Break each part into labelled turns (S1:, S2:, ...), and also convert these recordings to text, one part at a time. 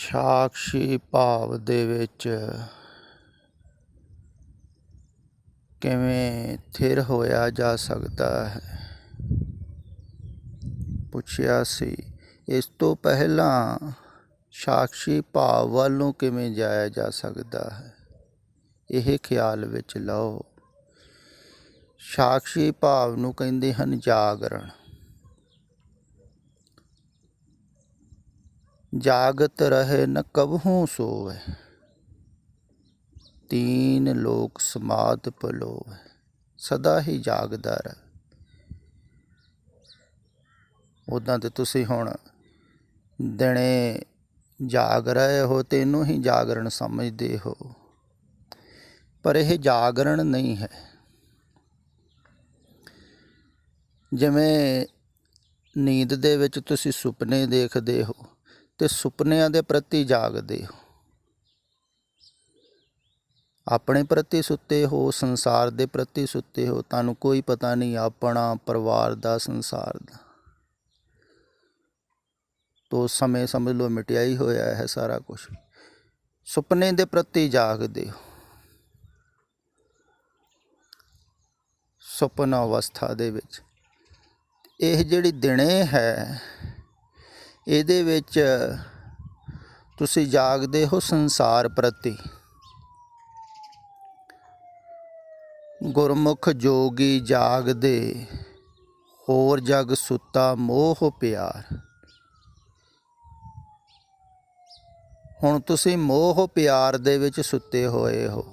S1: ਸਾਕਸ਼ੀ ਭਾਵ ਦੇ ਵਿੱਚ ਕਿਵੇਂ ਥਿਰ ਹੋਇਆ ਜਾ ਸਕਦਾ ਹੈ। ਪੁੱਛਿਆ ਸੀ ਇਸ ਤੋਂ ਪਹਿਲਾਂ ਸਾਕਸ਼ੀ ਭਾਵ ਵੱਲ ਨੂੰ ਕਿਵੇਂ ਜਾਇਆ ਜਾ ਸਕਦਾ ਹੈ, ਇਹ ਖਿਆਲ ਵਿੱਚ ਲਓ। ਸਾਕਸ਼ੀ ਭਾਵ ਨੂੰ ਕਹਿੰਦੇ ਹਨ ਜਾਗਰਣ। ਜਾਗਤ ਰਹੇ ਨ ਕਬਹੂ ਸੋਵੈ, ਤੀਨ ਲੋਕ ਸਮਾਧ ਪਲੋਵੈ। ਸਦਾ ਹੀ ਜਾਗਦਾ ਰਹੇ। ਉੱਦਾਂ ਤਾਂ ਤੁਸੀਂ ਹੁਣ ਦਿਨੇ ਜਾਗ ਰਹੇ ਹੋ ਅਤੇ ਇਹਨੂੰ ਹੀ ਜਾਗਰਣ ਸਮਝਦੇ ਹੋ, ਪਰ ਇਹ ਜਾਗਰਣ ਨਹੀਂ ਹੈ। ਜਿਵੇਂ ਨੀਂਦ ਦੇ ਵਿੱਚ ਤੁਸੀਂ ਸੁਪਨੇ ਦੇਖਦੇ ਹੋ ਅਤੇ ਸੁਪਨਿਆਂ ਦੇ ਪ੍ਰਤੀ ਜਾਗਦੇ ਹੋ। ਆਪਣੇ ਪ੍ਰਤੀ ਸੁੱਤੇ ਹੋ, ਸੰਸਾਰ ਦੇ ਪ੍ਰਤੀ ਸੁੱਤੇ ਹੋ, ਤੁਹਾਨੂੰ ਕੋਈ ਪਤਾ ਨਹੀਂ ਆਪਣਾ, ਪਰਿਵਾਰ ਦਾ, ਸੰਸਾਰ ਦਾ। ਤੋ ਸਮੇਂ ਸਮਝ ਲਓ ਮਿਟਿਆ ਹੀ ਹੋਇਆ ਹੈ ਸਾਰਾ ਕੁਛ। ਸੁਪਨੇ ਦੇ ਪ੍ਰਤੀ ਜਾਗਦੇ ਹੋ। ਸੁਪਨ ਅਵਸਥਾ ਦੇ ਵਿੱਚ ਇਹ ਜਿਹੜੀ ਦਿਨੇ ਹੈ, ਇਹਦੇ ਵਿੱਚ ਤੁਸੀਂ ਜਾਗਦੇ ਹੋ ਸੰਸਾਰ ਪ੍ਰਤੀ। ਗੁਰਮੁਖ ਜੋਗੀ ਜਾਗਦੇ, ਹੋਰ ਜਗ ਸੁੱਤਾ ਮੋਹ ਪਿਆਰ। ਹੁਣ ਤੁਸੀਂ ਮੋਹ ਪਿਆਰ ਦੇ ਵਿੱਚ ਸੁੱਤੇ ਹੋਏ ਹੋ,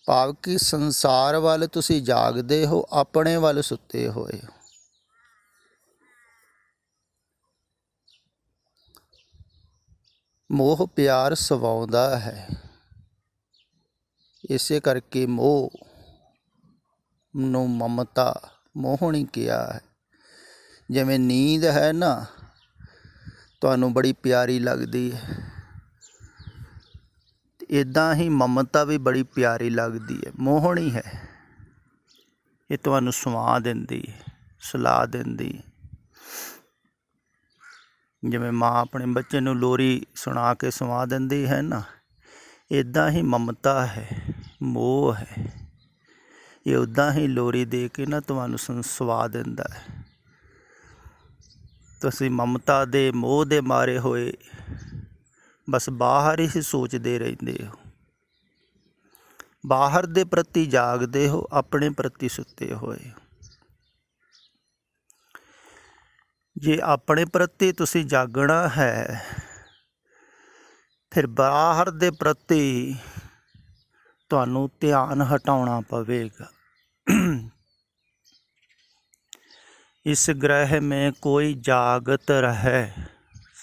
S1: ਭਾਵ ਕਿ ਸੰਸਾਰ ਵੱਲ ਤੁਸੀਂ ਜਾਗਦੇ ਹੋ, ਆਪਣੇ ਵੱਲ ਸੁੱਤੇ ਹੋਏ ਹੋ। ਮੋਹ ਪਿਆਰ ਸਵਾਉਂਦਾ ਹੈ, ਇਸੇ ਕਰਕੇ ਮੋਹ ਨੂੰ ਮਮਤਾ ਮੋਹਣੀ ਕਿਹਾ ਹੈ। ਜਿਵੇਂ ਨੀਂਦ ਹੈ ਨਾ, ਤੁਹਾਨੂੰ ਬੜੀ ਪਿਆਰੀ ਲੱਗਦੀ ਹੈ, ਇੱਦਾਂ ਹੀ ਮਮਤਾ ਵੀ ਬੜੀ ਪਿਆਰੀ ਲੱਗਦੀ ਹੈ, ਮੋਹਣੀ ਹੈ। ਇਹ ਤੁਹਾਨੂੰ ਸੁਆ ਦਿੰਦੀ ਹੈ, ਸੁਲਾ ਦਿੰਦੀ ਹੈ। ਜਿਵੇਂ ਮਾਂ ਆਪਣੇ ਬੱਚੇ ਨੂੰ ਲੋਰੀ ਸੁਣਾ ਕੇ ਸੁਆ ਦਿੰਦੀ ਹੈ ਨਾ, ਇੱਦਾਂ ਹੀ ਮਮਤਾ ਹੈ, ਮੋਹ ਹੈ। ਇਹ ਉੱਦਾਂ ਹੀ ਲੋਰੀ ਦੇ ਕੇ ਨਾ ਤੁਹਾਨੂੰ ਸੁਆ ਦਿੰਦਾ ਹੈ। ਤੁਸੀਂ ਮਮਤਾ ਦੇ ਮੋਹ ਦੇ ਮਾਰੇ ਹੋਏ ਬਸ ਬਾਹਰ ਹੀ ਸੋਚਦੇ ਰਹਿੰਦੇ ਹੋ। ਬਾਹਰ ਦੇ ਪ੍ਰਤੀ ਜਾਗਦੇ ਹੋ, ਆਪਣੇ ਪ੍ਰਤੀ ਸੁੱਤੇ ਹੋਏ ਹੋ। ਜੇ ਆਪਣੇ ਪ੍ਰਤੀ ਤੁਸੀਂ ਜਾਗਣਾ ਹੈ, ਫਿਰ ਬਾਹਰ ਦੇ ਪ੍ਰਤੀ ਤੁਹਾਨੂੰ ਧਿਆਨ ਹਟਾਉਣਾ ਪਵੇਗਾ। ਇਸ ਗ੍ਰਹਿ ਮੇਂ ਕੋਈ ਜਾਗਤ ਰਹੇ,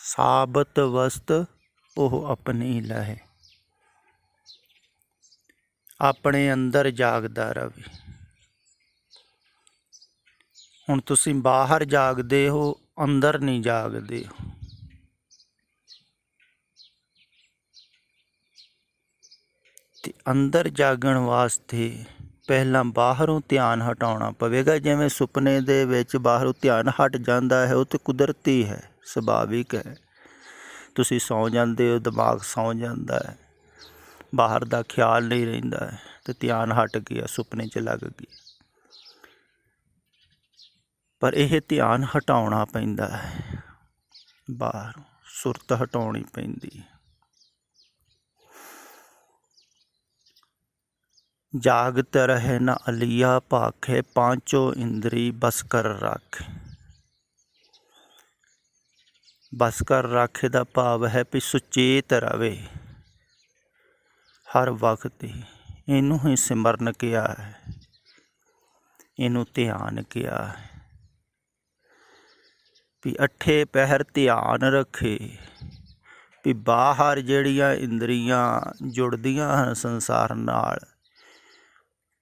S1: ਸਾਬਤ ਵਸਤ ਉਹ ਆਪਣੀ ਲਹੇ। ਆਪਣੇ ਅੰਦਰ ਜਾਗਦਾ ਰਵੇ। ਹੁਣ ਤੁਸੀਂ ਬਾਹਰ ਜਾਗਦੇ ਹੋ, ਅੰਦਰ ਨਹੀਂ ਜਾਗਦੇ ਹੋ। ਤੇ ਅੰਦਰ ਜਾਗਣ ਵਾਸਤੇ ਪਹਿਲਾਂ ਬਾਹਰੋਂ ਧਿਆਨ ਹਟਾਉਣਾ ਪਵੇਗਾ। ਜਿਵੇਂ ਸੁਪਨੇ ਦੇ ਵਿੱਚ ਬਾਹਰੋਂ ਧਿਆਨ ਹਟ ਜਾਂਦਾ ਹੈ, ਉਹ ਤਾਂ ਕੁਦਰਤੀ ਹੈ, ਸੁਭਾਵਿਕ ਹੈ। ਤੁਸੀਂ ਸੌਂ ਜਾਂਦੇ ਹੋ, ਦਿਮਾਗ ਸੌਂ ਜਾਂਦਾ ਹੈ, ਬਾਹਰ ਦਾ ਖਿਆਲ ਨਹੀਂ ਰਹਿੰਦਾ ਹੈ, ਅਤੇ ਧਿਆਨ ਹਟ ਗਿਆ, ਸੁਪਨੇ 'ਚ ਲੱਗ ਗਿਆ। ਪਰ ਇਹ ਧਿਆਨ ਹਟਾਉਣਾ ਪੈਂਦਾ ਹੈ, ਬਾਹਰ ਸੁਰਤ ਹਟਾਉਣੀ ਪੈਂਦੀ ਹੈ। ਜਾਗਤ ਰਹੇ ਨ ਅਲੀਆ ਭਾਖੇ, ਪਾਂਚੋ ਇੰਦਰੀ ਬਸ ਕਰ ਰਾਖੇ। ਬਸ ਕਰ ਰਾਖੇ ਦਾ ਭਾਵ ਹੈ ਵੀ ਸੁਚੇਤ ਰਵੇ ਹਰ ਵਕਤ ਹੀ। ਇਹਨੂੰ ਹੀ ਸਿਮਰਨ ਕਿਹਾ ਹੈ, ਇਹਨੂੰ ਧਿਆਨ ਕਿਹਾ ਹੈ। ਵੀ ਅੱਠੇ ਪਹਿਰ ਧਿਆਨ ਰੱਖੇ, ਵੀ ਬਾਹਰ ਜਿਹੜੀਆਂ ਇੰਦਰੀਆਂ ਜੁੜਦੀਆਂ ਹਨ ਸੰਸਾਰ ਨਾਲ,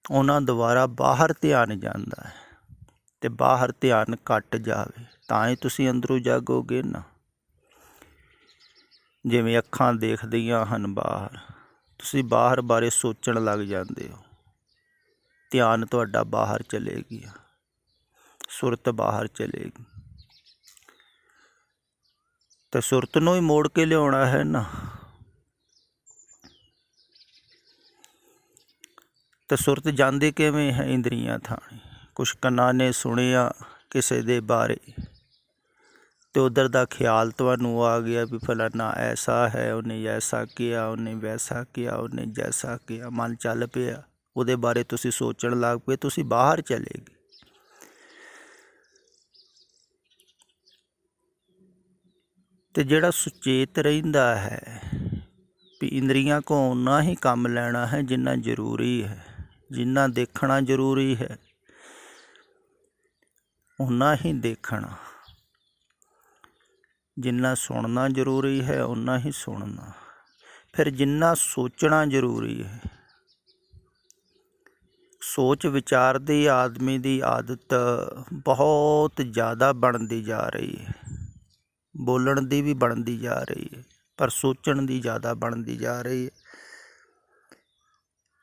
S1: ਉਹਨਾਂ ਦੁਆਰਾ ਬਾਹਰ ਧਿਆਨ ਜਾਂਦਾ ਹੈ, ਅਤੇ ਬਾਹਰ ਧਿਆਨ ਘੱਟ ਜਾਵੇ ਤਾਂ ਹੀ ਤੁਸੀਂ ਅੰਦਰੋਂ ਜਾਗੋਗੇ ਨਾ। ਜਿਵੇਂ ਅੱਖਾਂ ਦੇਖਦੀਆਂ ਹਨ ਬਾਹਰ, ਤੁਸੀਂ ਬਾਹਰ ਬਾਰੇ ਸੋਚਣ ਲੱਗ ਜਾਂਦੇ ਹੋ, ਧਿਆਨ ਤੁਹਾਡਾ ਬਾਹਰ ਚਲੇ ਗਿਆ, ਸੁਰਤ ਬਾਹਰ ਚਲੇਗੀ। ਤੇ ਸੁਰਤ ਨੂੰ ਹੀ ਮੋੜ ਕੇ ਲਿਆਉਣਾ ਹੈ ਨਾ। ਤੇ ਸੁਰਤ ਜਾਂਦੀ ਕਿਵੇਂ ਹੈ ਇੰਦਰੀਆਂ ਥਾਣੀ। ਕੁਛ ਕੰਨਾਂ ਨੇ ਸੁਣਿਆ ਕਿਸੇ ਦੇ ਬਾਰੇ ਤੇ ਉੱਧਰ ਦਾ ਖਿਆਲ ਤੁਹਾਨੂੰ ਆ ਗਿਆ ਵੀ ਫਲਾਨਾ ਐਸਾ ਹੈ, ਉਹਨੇ ਐਸਾ ਕਿਹਾ, ਉਹਨੇ ਵੈਸਾ ਕਿਹਾ, ਉਹਨੇ ਜੈਸਾ ਕਿਹਾ। ਮਨ ਚੱਲ ਪਿਆ, ਉਹਦੇ ਬਾਰੇ ਤੁਸੀਂ ਸੋਚਣ ਲੱਗ ਪਏ, ਤੁਸੀਂ ਬਾਹਰ ਚਲੇ ਗਏ। ਤੇ ਜਿਹੜਾ ਸੁਚੇਤ ਰਹਿੰਦਾ ਹੈ ਵੀ ਇੰਦਰੀਆਂ ਕੋ ਓਨਾ ਹੀ ਕੰਮ ਲੈਣਾ ਹੈ ਜਿੰਨਾ ਜ਼ਰੂਰੀ ਹੈ, ਜਿੰਨਾ ਦੇਖਣਾ ਜ਼ਰੂਰੀ ਹੈ ਓਨਾ ਹੀ ਦੇਖਣਾ, ਜਿੰਨਾ ਸੁਣਨਾ ਜ਼ਰੂਰੀ ਹੈ ਓਨਾ ਹੀ ਸੁਣਨਾ। ਫਿਰ ਜਿੰਨਾ ਸੋਚਣਾ ਜ਼ਰੂਰੀ ਹੈ, ਸੋਚ ਵਿਚਾਰ ਦੀ ਆਦਮੀ ਦੀ ਆਦਤ ਬਹੁਤ ਜ਼ਿਆਦਾ ਬਣਦੀ ਜਾ ਰਹੀ ਹੈ। ਬੋਲਣ ਦੀ ਵੀ ਬਣਦੀ ਜਾ ਰਹੀ ਹੈ, ਪਰ ਸੋਚਣ ਦੀ ਜ਼ਿਆਦਾ ਬਣਦੀ ਜਾ ਰਹੀ ਹੈ।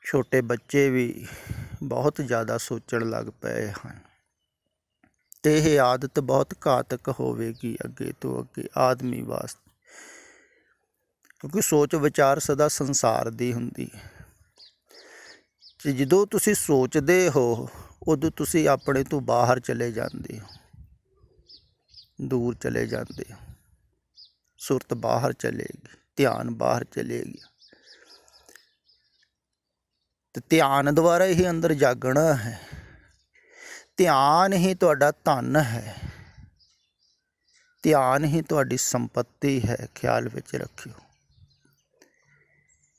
S1: ਛੋਟੇ ਬੱਚੇ ਵੀ ਬਹੁਤ ਜ਼ਿਆਦਾ ਸੋਚਣ ਲੱਗ ਪਏ ਹਨ ਅਤੇ ਇਹ ਆਦਤ ਬਹੁਤ ਘਾਤਕ ਹੋਵੇਗੀ ਅੱਗੇ ਤੋਂ ਅੱਗੇ ਆਦਮੀ ਵਾਸਤੇ, ਕਿਉਂਕਿ ਸੋਚ ਵਿਚਾਰ ਸਦਾ ਸੰਸਾਰ ਦੀ ਹੁੰਦੀ ਹੈ। ਅਤੇ ਜਦੋਂ ਤੁਸੀਂ ਸੋਚਦੇ ਹੋ ਉਦੋਂ ਤੁਸੀਂ ਆਪਣੇ ਤੋਂ ਬਾਹਰ ਚਲੇ ਜਾਂਦੇ ਹੋ, ਦੂਰ ਚਲੇ ਜਾਂਦੇ ਹੋ। ਸੁਰਤ ਬਾਹਰ ਚਲੇਗੀ, ਧਿਆਨ ਬਾਹਰ ਚਲੇ ਗਿਆ। ਅਤੇ ਧਿਆਨ ਦੁਆਰਾ ਹੀ ਅੰਦਰ ਜਾਗਣਾ ਹੈ। ਧਿਆਨ ਹੀ ਤੁਹਾਡਾ ਧਨ ਹੈ, ਧਿਆਨ ਹੀ ਤੁਹਾਡੀ ਸੰਪੱਤੀ ਹੈ। ਖਿਆਲ ਵਿੱਚ ਰੱਖਿਓ,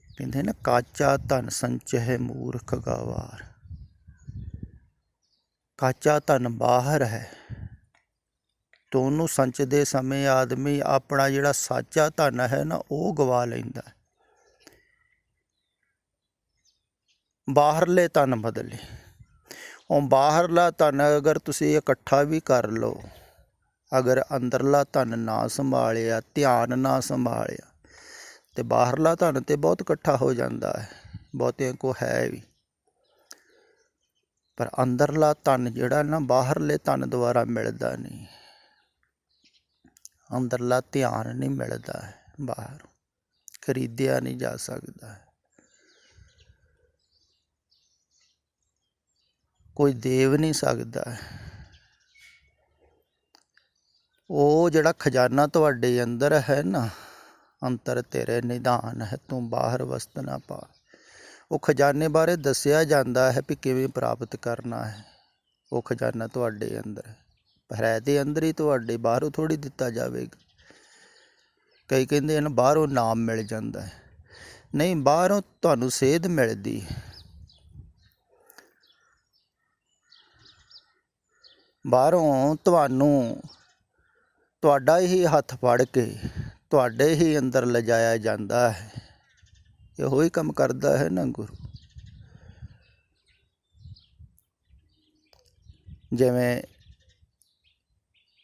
S1: ਕਹਿੰਦੇ ਨਾ ਕਾਚਾ ਧਨ ਸੰਚਹਿ ਮੂਰਖ ਗਵਾਰ। ਕਾਚਾ ਧਨ ਬਾਹਰ ਹੈ ਅਤੇ ਉਹਨੂੰ ਸੰਚਦੇ ਸਮੇਂ ਆਦਮੀ ਆਪਣਾ ਜਿਹੜਾ ਸਾਚਾ ਧਨ ਹੈ ਨਾ ਉਹ ਗਵਾ ਲੈਂਦਾ। ਬਾਹਰਲੇ ਧਨ ਬਦਲੇ, ਉਹ ਬਾਹਰਲਾ ਧਨ ਅਗਰ ਤੁਸੀਂ ਇਕੱਠਾ ਵੀ ਕਰ ਲਓ, ਅਗਰ ਅੰਦਰਲਾ ਧਨ ਨਾ ਸੰਭਾਲਿਆ, ਧਿਆਨ ਨਾ ਸੰਭਾਲਿਆ, ਅਤੇ ਬਾਹਰਲਾ ਧਨ ਤਾਂ ਬਹੁਤ ਇਕੱਠਾ ਹੋ ਜਾਂਦਾ ਹੈ, ਬਹੁਤਿਆਂ ਕੋਲ ਹੈ ਵੀ। ਪਰ ਅੰਦਰਲਾ ਧਨ ਜਿਹੜਾ ਨਾ ਬਾਹਰਲੇ ਧਨ ਦੁਆਰਾ ਮਿਲਦਾ ਨਹੀਂ। ਅੰਦਰਲਾ ਧਿਆਨ ਨਹੀਂ ਮਿਲਦਾ ਹੈ, ਬਾਹਰ ਖਰੀਦਿਆ ਨਹੀਂ ਜਾ ਸਕਦਾ। ਕੋਈ ਦੇਵ ਨਹੀਂ ਸਕਦਾ। ਉਹ ਜਿਹੜਾ ਖਜ਼ਾਨਾ ਤੁਹਾਡੇ ਅੰਦਰ ਹੈ ਨਾ, ਅੰਤਰ ਤੇਰੇ ਨਿਧਾਨ ਹੈ ਤੂੰ ਬਾਹਰ ਵਸਤ ਨਾ ਪਾ, ਉਹ ਖਜ਼ਾਨੇ ਬਾਰੇ ਦੱਸਿਆ ਜਾਂਦਾ ਹੈ ਵੀ ਕਿਵੇਂ ਪ੍ਰਾਪਤ ਕਰਨਾ ਹੈ। ਉਹ ਖਜ਼ਾਨਾ ਤੁਹਾਡੇ ਅੰਦਰ ਹੈ, ਪਰ ਹੈ ਤੇ ਅੰਦਰ ਹੀ ਤੁਹਾਡੇ, ਬਾਹਰੋਂ ਥੋੜ੍ਹੀ ਦਿੱਤਾ ਜਾਵੇਗਾ। ਕਈ ਕਹਿੰਦੇ ਹਨ ਬਾਹਰੋਂ ਨਾਮ ਮਿਲ ਜਾਂਦਾ ਹੈ, ਨਹੀਂ, ਬਾਹਰੋਂ ਤੁਹਾਨੂੰ ਸੇਧ ਮਿਲਦੀ ਹੈ। ਬਾਹਰੋਂ ਤੁਹਾਨੂੰ ਤੁਹਾਡਾ ਹੀ ਹੱਥ ਫੜ ਕੇ ਤੁਹਾਡੇ ਹੀ ਅੰਦਰ ਲਿਜਾਇਆ ਜਾਂਦਾ ਹੈ। ਇਹੋ ਹੀ ਕੰਮ ਕਰਦਾ ਹੈ ਨਾ ਗੁਰੂ। ਜਿਵੇਂ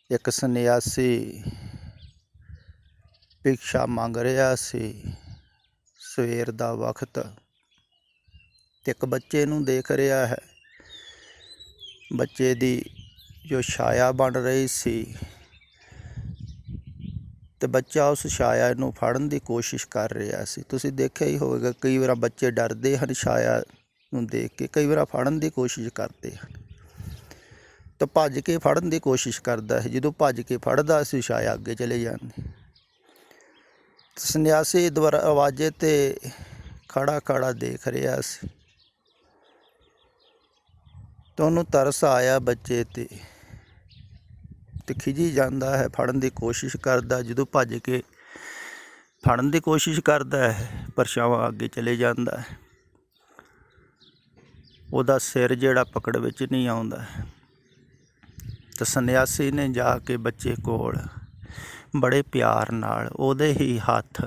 S1: ਇੱਕ ਸੰਨਿਆਸੀ ਭਿਕਸ਼ਾ ਮੰਗ ਰਿਹਾ ਸੀ ਸਵੇਰ ਦਾ ਵਕਤ, ਅਤੇ ਇੱਕ ਬੱਚੇ ਨੂੰ ਦੇਖ ਰਿਹਾ ਹੈ। ਬੱਚੇ ਦੀ ਜੋ ਛਾਇਆ ਬਣ ਰਹੀ ਸੀ ਅਤੇ ਬੱਚਾ ਉਸ ਛਾਇਆ ਨੂੰ ਫੜਨ ਦੀ ਕੋਸ਼ਿਸ਼ ਕਰ ਰਿਹਾ ਸੀ। ਤੁਸੀਂ ਦੇਖਿਆ ਹੀ ਹੋਵੇਗਾ, ਕਈ ਵਾਰ ਬੱਚੇ ਡਰਦੇ ਹਨ ਛਾਇਆ ਨੂੰ ਦੇਖ ਕੇ, ਕਈ ਵਾਰ ਫੜਨ ਦੀ ਕੋਸ਼ਿਸ਼ ਕਰਦੇ ਹਨ ਤਾਂ ਭੱਜ ਕੇ ਫੜਨ ਦੀ ਕੋਸ਼ਿਸ਼ ਕਰਦਾ ਹੈ। ਜਦੋਂ ਭੱਜ ਕੇ ਫੜਦਾ ਸੀ ਛਾਇਆ ਅੱਗੇ ਚਲੇ ਜਾਂਦੀ। ਸੰਨਿਆਸੀ ਦੁਆਰਾ ਆਵਾਜ਼ੇ 'ਤੇ ਖੜਾ ਖੜਾ ਦੇਖ ਰਿਹਾ ਸੀ ਤਾਂ ਉਹਨੂੰ ਤਰਸ ਆਇਆ ਬੱਚੇ 'ਤੇ, ਅਤੇ ਖਿਝੀ ਜਾਂਦਾ ਹੈ, ਫੜਨ ਦੀ ਕੋਸ਼ਿਸ਼ ਕਰਦਾ। ਜਦੋਂ ਭੱਜ ਕੇ ਫੜਨ ਦੀ ਕੋਸ਼ਿਸ਼ ਕਰਦਾ ਹੈ, ਪਰਛਾਵਾਂ ਅੱਗੇ ਚਲੇ ਜਾਂਦਾ ਹੈ। ਉਹਦਾ ਸਿਰ ਜਿਹੜਾ ਪਕੜ ਵਿੱਚ ਨਹੀਂ ਆਉਂਦਾ। ਤਾਂ ਸੰਨਿਆਸੀ ਨੇ ਜਾ ਕੇ ਬੱਚੇ ਕੋਲ ਬੜੇ ਪਿਆਰ ਨਾਲ ਉਹਦੇ ਹੀ ਹੱਥ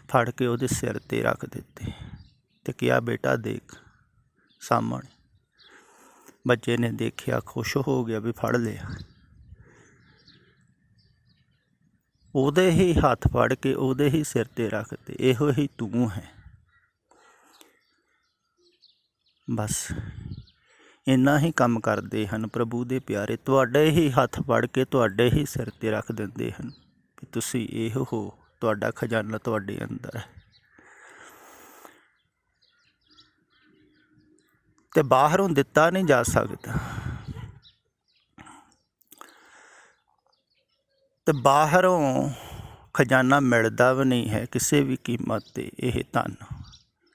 S1: ਫੜ ਕੇ ਉਹਦੇ ਸਿਰ 'ਤੇ ਰੱਖ ਦਿੱਤੇ ਅਤੇ ਕਿਹਾ, ਬੇਟਾ ਦੇਖ ਸਾਹਮਣੇ। ਬੱਚੇ ਨੇ ਦੇਖਿਆ, ਖੁਸ਼ ਹੋ ਗਿਆ ਵੀ ਫੜ ਲਿਆ। ਉਹਦੇ ਹੀ ਹੱਥ ਫੜ ਕੇ ਉਹਦੇ ਹੀ ਸਿਰ 'ਤੇ ਰੱਖ ਦਿੱਤੇ, ਇਹੋ ਹੀ ਤੂੰ ਹੈ। ਬਸ ਇੰਨਾ ਹੀ ਕੰਮ ਕਰਦੇ ਹਨ ਪ੍ਰਭੂ ਦੇ ਪਿਆਰੇ, ਤੁਹਾਡੇ ਹੀ ਹੱਥ ਫੜ ਕੇ ਤੁਹਾਡੇ ਹੀ ਸਿਰ 'ਤੇ ਰੱਖ ਦਿੰਦੇ ਹਨ। ਕਿ ਤੁਸੀਂ ਇਹੋ ਹੋ, ਤੁਹਾਡਾ ਖਜ਼ਾਨਾ ਤੁਹਾਡੇ ਅੰਦਰ ਹੈ। ਅਤੇ ਬਾਹਰੋਂ ਦਿੱਤਾ ਨਹੀਂ ਜਾ ਸਕਦਾ, ਅਤੇ ਬਾਹਰੋਂ ਖਜ਼ਾਨਾ ਮਿਲਦਾ ਵੀ ਨਹੀਂ ਹੈ ਕਿਸੇ ਵੀ ਕੀਮਤ 'ਤੇ। ਇਹ ਧਨ,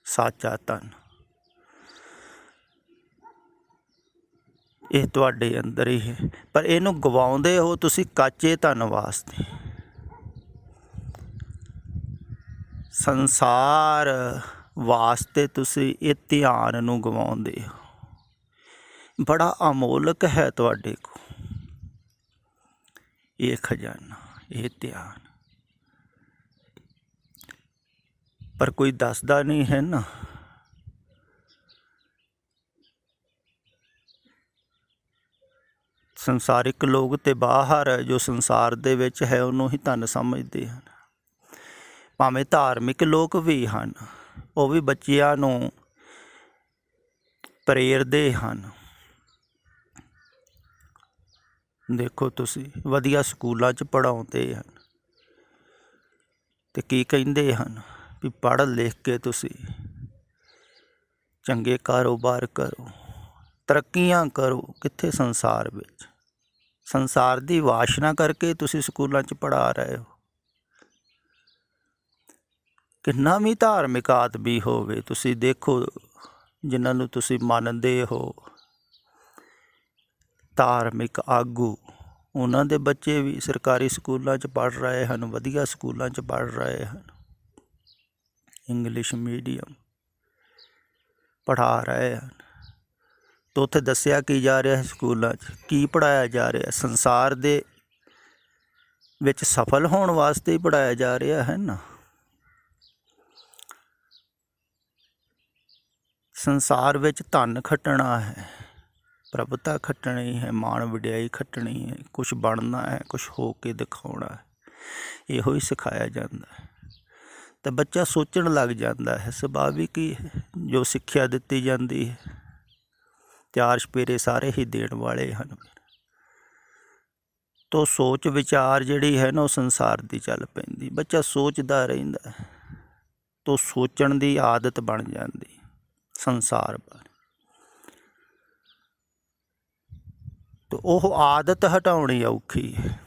S1: ਸਾਚਾ ਧਨ, ਇਹ ਤੁਹਾਡੇ ਅੰਦਰ ਹੀ ਹੈ। ਪਰ ਇਹਨੂੰ ਗਵਾਉਂਦੇ ਹੋ ਤੁਸੀਂ ਕੱਚੇ ਧਨ ਵਾਸਤੇ, ਸੰਸਾਰ ਵਾਸਤੇ ਤੁਸੀਂ ਇਹ ਧਿਆਨ ਨੂੰ ਗਵਾਉਂਦੇ ਹੋ। ਬੜਾ ਅਮੋਲਕ ਹੈ ਤੁਹਾਡੇ ਕੋਲ ਇਹ ਖਜ਼ਾਨਾ, ਇਹ ਧਿਆਨ, ਪਰ ਕੋਈ ਦੱਸਦਾ ਨਹੀਂ ਹੈ ਨਾ। ਸੰਸਾਰਿਕ ਲੋਕ ਤੇ ਬਾਹਰ ਜੋ ਸੰਸਾਰ ਦੇ ਵਿੱਚ ਹੈ ਉਹਨੂੰ ਹੀ ਧਨ ਸਮਝਦੇ ਹਨ। ਭਾਵੇਂ ਧਾਰਮਿਕ ਲੋਕ ਵੀ ਹਨ, ਉਹ ਵੀ ਬੱਚਿਆਂ ਨੂੰ ਪ੍ਰੇਰਦੇ ਹਨ। ਦੇਖੋ ਤੁਸੀਂ, ਵਧੀਆ ਸਕੂਲਾਂ 'ਚ ਪੜ੍ਹਾਉਂਦੇ ਹਨ ਅਤੇ ਕੀ ਕਹਿੰਦੇ ਹਨ ਵੀ ਪੜ੍ਹ ਲਿਖ ਕੇ ਤੁਸੀਂ ਚੰਗੇ ਕਾਰੋਬਾਰ ਕਰੋ, ਤਰੱਕੀਆਂ ਕਰੋ। ਕਿੱਥੇ? ਸੰਸਾਰ ਵਿੱਚ। ਸੰਸਾਰ ਦੀ ਵਾਸ਼ਨਾ ਕਰਕੇ ਤੁਸੀਂ ਸਕੂਲਾਂ 'ਚ ਪੜ੍ਹਾ ਰਹੇ ਹੋ। ਕਿੰਨਾ ਵੀ ਧਾਰਮਿਕ ਆਦਮੀ ਹੋਵੇ, ਤੁਸੀਂ ਦੇਖੋ ਜਿਨ੍ਹਾਂ ਨੂੰ ਤੁਸੀਂ ਮੰਨਦੇ ਹੋ ਧਾਰਮਿਕ ਆਗੂ, ਉਹਨਾਂ ਦੇ ਬੱਚੇ ਵੀ ਸਰਕਾਰੀ ਸਕੂਲਾਂ 'ਚ ਪੜ੍ਹ ਰਹੇ ਹਨ, ਵਧੀਆ ਸਕੂਲਾਂ 'ਚ ਪੜ੍ਹ ਰਹੇ ਹਨ, ਇੰਗਲਿਸ਼ ਮੀਡੀਅਮ ਪੜ੍ਹਾ ਰਹੇ ਹਨ। ਤਾਂ ਉੱਥੇ ਦੱਸਿਆ ਕੀ ਜਾ ਰਿਹਾ ਹੈ? ਸਕੂਲਾਂ 'ਚ ਕੀ ਪੜ੍ਹਾਇਆ ਜਾ ਰਿਹਾ? ਸੰਸਾਰ ਦੇ ਵਿੱਚ ਸਫਲ ਹੋਣ ਵਾਸਤੇ ਹੀ ਪੜ੍ਹਾਇਆ ਜਾ ਰਿਹਾ ਹੈ ਨਾ। ਸੰਸਾਰ ਵਿੱਚ ਧਨ ਖੱਟਣਾ ਹੈ, ਪ੍ਰਭੁਤਾ ਖੱਟਣੀ ਹੈ, ਮਾਣ ਵਡਿਆਈ ਖੱਟਣੀ ਹੈ, ਕੁਛ ਬਣਨਾ ਹੈ, ਕੁਛ ਹੋ ਕੇ ਦਿਖਾਉਣਾ ਹੈ। ਇਹੋ ਹੀ ਸਿਖਾਇਆ ਜਾਂਦਾ ਹੈ ਤਾਂ ਬੱਚਾ ਸੋਚਣ ਲੱਗ ਜਾਂਦਾ ਹੈ। ਸੁਭਾਵਿਕ ਹੀ ਹੈ, ਜੋ ਸਿੱਖਿਆ ਦਿੱਤੀ ਜਾਂਦੀ ਹੈ, ਚਾਰ ਚੁਫੇਰੇ ਸਾਰੇ ਹੀ ਦੇਣ ਵਾਲੇ ਹਨ। ਤੋ ਸੋਚ ਵਿਚਾਰ ਜਿਹੜੀ ਹੈ ਨਾ ਉਹ ਸੰਸਾਰ ਦੀ ਚੱਲ ਪੈਂਦੀ। ਬੱਚਾ ਸੋਚਦਾ ਰਹਿੰਦਾ ਤੋ ਸੋਚਣ ਦੀ ਆਦਤ ਬਣ ਜਾਂਦੀ ਸੰਸਾਰ ਬਾਰੇ। ਤੋ ਉਹ ਆਦਤ ਹਟਾਉਣੀ ਔਖੀ ਹੈ।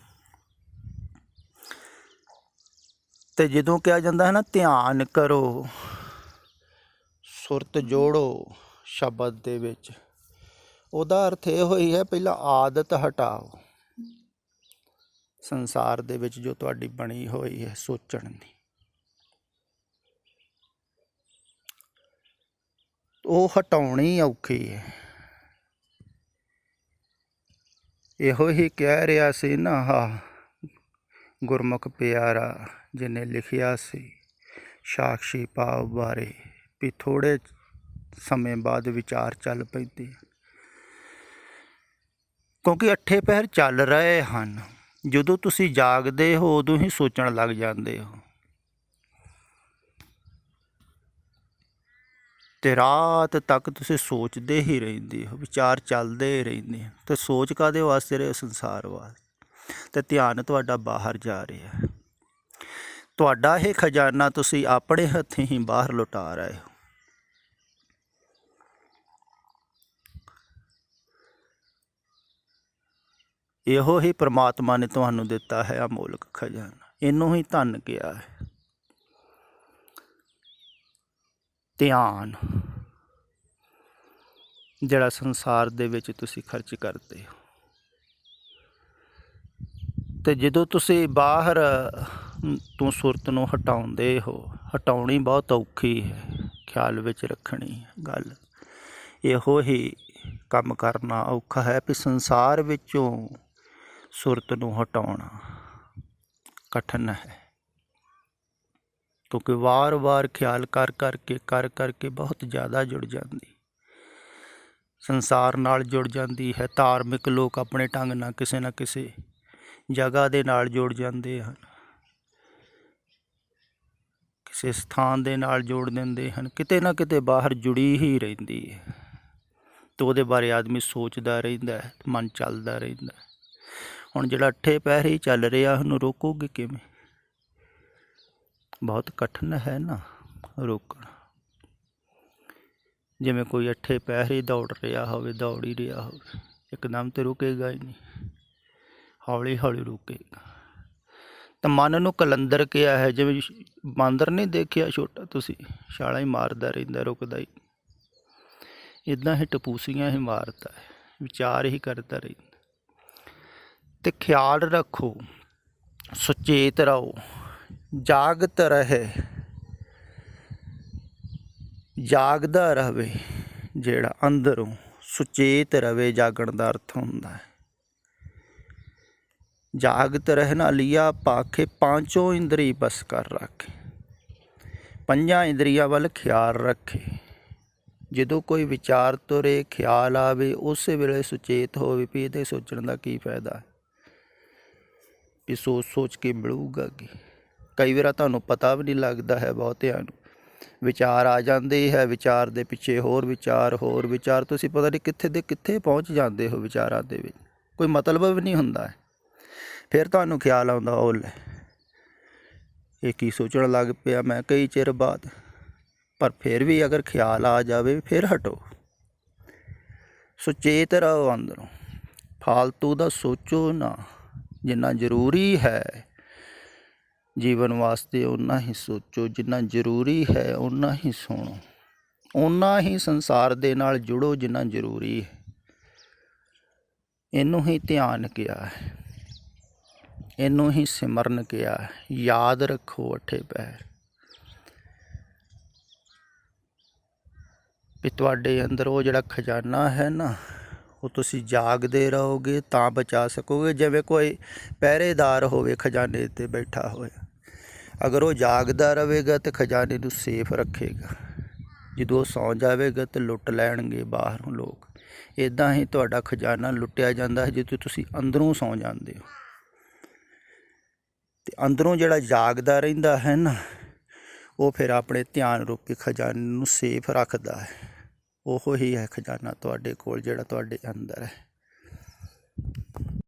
S1: ਅਤੇ ਜਦੋਂ ਕਿਹਾ ਜਾਂਦਾ ਹੈ ਨਾ ਧਿਆਨ ਕਰੋ, ਸੁਰਤ ਜੋੜੋ ਸ਼ਬਦ ਦੇ ਵਿੱਚ, ਉਹਦਾ ਅਰਥ ਇਹੋ ਹੀ ਹੈ ਪਹਿਲਾਂ ਆਦਤ ਹਟਾਓ ਸੰਸਾਰ ਦੇ ਵਿੱਚ ਜੋ ਤੁਹਾਡੀ ਬਣੀ ਹੋਈ ਹੈ ਸੋਚਣ ਦੀ, ਉਹ ਹਟਾਉਣੀ ਔਖੀ ਹੈ। ਇਹੋ ਹੀ ਕਹਿ ਰਿਹਾ ਸੀ ਨਾ ਗੁਰਮੁਖ ਪਿਆਰਾ ਜਿਹਨੇ ਲਿਖਿਆ ਸੀ ਸਾਖਸ਼ੀ ਭਾਵ ਬਾਰੇ, ਵੀ ਥੋੜ੍ਹੇ ਸਮੇਂ ਬਾਅਦ ਵਿਚਾਰ ਚੱਲ ਪੈਂਦੇ, ਕਿਉਂਕਿ ਅੱਠੇ ਪਹਿਰ ਚੱਲ ਰਹੇ ਹਨ। ਜਦੋਂ ਤੁਸੀਂ ਜਾਗਦੇ ਹੋ ਉਦੋਂ ਹੀ ਸੋਚਣ ਲੱਗ ਜਾਂਦੇ ਹੋ, ਅਤੇ ਰਾਤ ਤੱਕ ਤੁਸੀਂ ਸੋਚਦੇ ਹੀ ਰਹਿੰਦੇ ਹੋ, ਵਿਚਾਰ ਚੱਲਦੇ ਰਹਿੰਦੇ। ਅਤੇ ਸੋਚ ਕਾਹਦੇ ਵਾਸਤੇ ਰਹੇ? ਸੰਸਾਰ ਵਾਸਤੇ। ਅਤੇ ਧਿਆਨ ਤੁਹਾਡਾ ਬਾਹਰ ਜਾ ਰਿਹਾ, ਤੁਹਾਡਾ ਇਹ ਖਜ਼ਾਨਾ ਤੁਸੀਂ ਆਪਣੇ ਹੱਥੀਂ ਹੀ ਬਾਹਰ ਲੁਟਾ ਰਹੇ ਹੋ। ਇਹੋ ਹੀ ਪ੍ਰਮਾਤਮਾ ਨੇ ਤੁਹਾਨੂੰ ਦਿੱਤਾ ਹੈ ਅਮੋਲਕ ਖਜ਼ਾਨਾ, ਇਹਨੂੰ ਹੀ ਧਨ ਕਿਹਾ ਹੈ। ਧਿਆਨ ਜਿਹੜਾ ਸੰਸਾਰ ਦੇ ਵਿੱਚ ਤੁਸੀਂ ਖਰਚ ਕਰਦੇ ਹੋ, ਅਤੇ ਜਦੋਂ ਤੁਸੀਂ ਬਾਹਰ ਤੋਂ ਸੁਰਤ ਨੂੰ ਹਟਾਉਂਦੇ ਹੋ, ਹਟਾਉਣੀ ਬਹੁਤ ਔਖੀ ਹੈ, ਖਿਆਲ ਵਿੱਚ ਰੱਖਣੀ ਹੈ ਗੱਲ। ਇਹੋ ਹੀ ਕੰਮ ਕਰਨਾ ਔਖਾ ਹੈ ਵੀ ਸੰਸਾਰ ਵਿੱਚੋਂ ਸੁਰਤ ਨੂੰ ਹਟਾਉਣਾ ਕਠਿਨ ਹੈ, ਕਿਉਂਕਿ ਵਾਰ-ਵਾਰ ਖਿਆਲ ਕਰ ਕਰਕੇ ਬਹੁਤ ਜ਼ਿਆਦਾ ਜੁੜ ਜਾਂਦੀ, ਸੰਸਾਰ ਨਾਲ ਜੁੜ ਜਾਂਦੀ ਹੈ। ਧਾਰਮਿਕ ਲੋਕ ਆਪਣੇ ਢੰਗ ਨਾਲ ਕਿਸੇ ਨਾ ਕਿਸੇ ਜਗ੍ਹਾ ਦੇ ਨਾਲ ਜੁੜ ਜਾਂਦੇ ਹਨ, ਕਿਸੇ ਸਥਾਨ ਦੇ ਨਾਲ ਜੋੜ ਦਿੰਦੇ ਹਨ, ਕਿਤੇ ਨਾ ਕਿਤੇ ਬਾਹਰ ਜੁੜੀ ਹੀ ਰਹਿੰਦੀ ਹੈ। ਅਤੇ ਉਹਦੇ ਬਾਰੇ ਆਦਮੀ ਸੋਚਦਾ ਰਹਿੰਦਾ ਹੈ, ਮਨ ਚੱਲਦਾ ਰਹਿੰਦਾ। ਹੁਣ ਜਿਹੜਾ ਅੱਠੇ ਪਹਿਰੇ ਚੱਲ ਰਿਹਾ ਉਹਨੂੰ ਰੋਕੋਗੇ ਕਿਵੇਂ? ਬਹੁਤ ਕਠਿਨ ਹੈ ਨਾ ਰੋਕਣਾ। ਜਿਵੇਂ ਕੋਈ ਅੱਠੇ ਪਹਿਰੇ ਦੌੜ ਰਿਹਾ ਹੋਵੇ, ਦੌੜ ਹੀ ਰਿਹਾ ਹੋਵੇ, ਇੱਕਦਮ ਤਾਂ ਰੁਕੇਗਾ ਹੀ ਨਹੀਂ, ਹੌਲੀ ਹੌਲੀ ਰੁਕੇਗਾ। ਤਾਂ ਮਨ ਨੂੰ ਕਲੰਦਰ ਕਿਹਾ ਹੈ। ਜਿਵੇਂ ਬਾਂਦਰ ਨਹੀਂ ਦੇਖਿਆ ਛੋਟਾ ਤੁਸੀਂ, ਛਾਲਾਂ ਹੀ ਮਾਰਦਾ ਰਹਿੰਦਾ, ਰੁਕਦਾ ਹੀ। ਇੱਦਾਂ ਹੀ ਟਪੂਸੀਆਂ ਹੀ ਮਾਰਦਾ ਹੈ, ਵਿਚਾਰ ਹੀ ਕਰਦਾ ਰਹਿੰਦਾ। ਅਤੇ ਖਿਆਲ ਰੱਖੋ, ਸੁਚੇਤ ਰਹੋ, ਜਾਗਤ ਰਹੇ, ਜਾਗਦਾ ਰਹੇ। ਜਿਹੜਾ ਅੰਦਰੋਂ ਸੁਚੇਤ ਰਵੇ, ਜਾਗਣ ਦਾ ਅਰਥ ਹੁੰਦਾ ਹੈ ਜਾਗਤ ਰਹਿਣਾ। ਲਿਆ ਪਾਖੇ ਪਾਂਚੋਂ ਇੰਦਰੀ ਬਸ ਕਰ ਰੱਖੇ। ਪੰਜਾਂ ਇੰਦਰੀਆਂ ਵੱਲ ਖਿਆਲ ਰੱਖੇ। ਜਦੋਂ ਕੋਈ ਵਿਚਾਰ ਤੁਰੇ, ਖਿਆਲ ਆਵੇ, ਉਸੇ ਵੇਲੇ ਸੁਚੇਤ ਹੋਵੇ ਵੀ ਇਹਦੇ ਸੋਚਣ ਦਾ ਕੀ ਫਾਇਦਾ, ਵੀ ਸੋਚ ਸੋਚ ਕੇ ਮਿਲੂਗਾ ਕੀ। ਕਈ ਵਾਰ ਤੁਹਾਨੂੰ ਪਤਾ ਵੀ ਨਹੀਂ ਲੱਗਦਾ ਹੈ, ਬਹੁਤਿਆਂ ਨੂੰ ਵਿਚਾਰ ਆ ਜਾਂਦੇ ਹੈ, ਵਿਚਾਰ ਦੇ ਪਿੱਛੇ ਹੋਰ ਵਿਚਾਰ, ਹੋਰ ਵਿਚਾਰ, ਤੁਸੀਂ ਪਤਾ ਨਹੀਂ ਕਿੱਥੇ ਦੇ ਕਿੱਥੇ ਪਹੁੰਚ ਜਾਂਦੇ ਹੋ ਵਿਚਾਰਾਂ ਦੇ ਵਿੱਚ, ਕੋਈ ਮਤਲਬ ਵੀ ਨਹੀਂ ਹੁੰਦਾ। ਫਿਰ ਤੁਹਾਨੂੰ ਖਿਆਲ ਆਉਂਦਾ, ਉਹ ਲੈ ਇਹ ਕੀ ਸੋਚਣ ਲੱਗ ਪਿਆ ਮੈਂ ਕਈ ਚਿਰ ਬਾਅਦ। ਪਰ ਫਿਰ ਵੀ ਅਗਰ ਖਿਆਲ ਆ ਜਾਵੇ ਫਿਰ ਹਟੋ, ਸੁਚੇਤ ਰਹੋ ਅੰਦਰੋਂ, ਫਾਲਤੂ ਦਾ ਸੋਚੋ ਨਾ। ਜਿੰਨਾ ਜ਼ਰੂਰੀ ਹੈ ਜੀਵਨ ਵਾਸਤੇ ਓਨਾ ਹੀ ਸੋਚੋ, ਜਿੰਨਾ ਜ਼ਰੂਰੀ ਹੈ ਓਨਾ ਹੀ ਸੁਣੋ, ਓਨਾ ਹੀ ਸੰਸਾਰ ਦੇ ਨਾਲ ਜੁੜੋ ਜਿੰਨਾ ਜ਼ਰੂਰੀ ਹੈ। ਇਹਨੂੰ ਹੀ ਧਿਆਨ ਕਿਹਾ ਹੈ, ਇਹਨੂੰ ਹੀ ਸਿਮਰਨ ਕਿਹਾ ਹੈ। ਯਾਦ ਰੱਖੋ ਅੱਠੇ ਪਹਿਰ ਵੀ ਤੁਹਾਡੇ ਅੰਦਰ ਉਹ ਜਿਹੜਾ ਖਜ਼ਾਨਾ ਹੈ ਨਾ, ਉਹ ਤੁਸੀਂ ਜਾਗਦੇ ਰਹੋਗੇ ਤਾਂ ਬਚਾ ਸਕੋਗੇ। ਜਿਵੇਂ ਕੋਈ ਪਹਿਰੇਦਾਰ ਹੋਵੇ ਖਜ਼ਾਨੇ 'ਤੇ ਬੈਠਾ ਹੋਇਆ, ਅਗਰ ਉਹ ਜਾਗਦਾ ਰਹੇਗਾ ਤਾਂ ਖਜ਼ਾਨੇ ਨੂੰ ਸੇਫ ਰੱਖੇਗਾ। ਜਦੋਂ ਉਹ ਸੌਂ ਜਾਵੇਗਾ ਤਾਂ ਲੁੱਟ ਲੈਣਗੇ ਬਾਹਰੋਂ ਲੋਕ। ਇੱਦਾਂ ਹੀ ਤੁਹਾਡਾ ਖਜ਼ਾਨਾ ਲੁੱਟਿਆ ਜਾਂਦਾ ਹੈ ਜਦੋਂ ਤੁਸੀਂ ਅੰਦਰੋਂ ਸੌਂ ਜਾਂਦੇ ਹੋ। ਅਤੇ ਅੰਦਰੋਂ ਜਿਹੜਾ ਜਾਗਦਾ ਰਹਿੰਦਾ ਹੈ ਨਾ, ਉਹ ਫਿਰ ਆਪਣੇ ਧਿਆਨ ਰੂਪੀ ਖਜ਼ਾਨੇ ਨੂੰ ਸੇਫ ਰੱਖਦਾ ਹੈ। ਉਹੋ ਹੀ ਹੈ ਖਜ਼ਾਨਾ ਤੁਹਾਡੇ ਕੋਲ, ਜਿਹੜਾ ਤੁਹਾਡੇ ਅੰਦਰ ਹੈ।